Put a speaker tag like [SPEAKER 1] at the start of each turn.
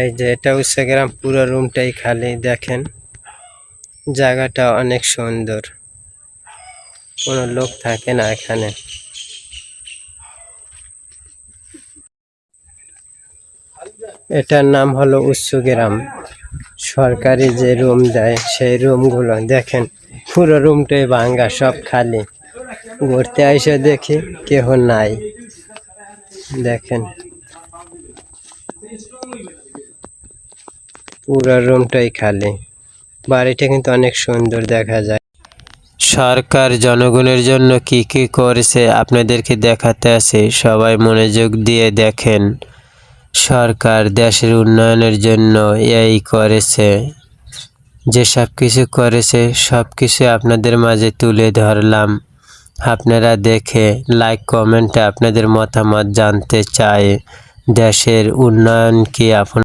[SPEAKER 1] এই যে এটা উচ্চগ্রাম, পুরো রুমটাই খালি। দেখেন জায়গাটা অনেক সুন্দর, কোনো লোক থাকে না এখানে। এটার নাম হলো উচ্চগ্রাম। সরকারি যে রুম দেয় সেই রুমগুলো দেখেন, পুরো রুমটাই ভাঙ্গা, সব খালি। ঘুরতে এসে দেখি কেহ নাই। দেখেন পুরো রুমটাই খালি। বাড়িটা কিন্তু অনেক সুন্দর দেখা যায়। সরকার জনগণের জন্য কি কি করেছে আপনাদেরকে দেখাতে আছে, সবাই মনোযোগ দিয়ে দেখেন। সরকার দেশের উন্নয়নের জন্য এই করেছে, যে সব কিছু করেছে সব কিছু আপনাদের মাঝে তুলে ধরলাম। আপনারা দেখে লাইক কমেন্টে আপনাদের মতামত জানতে চাই। দেশের উন্নয়ন কি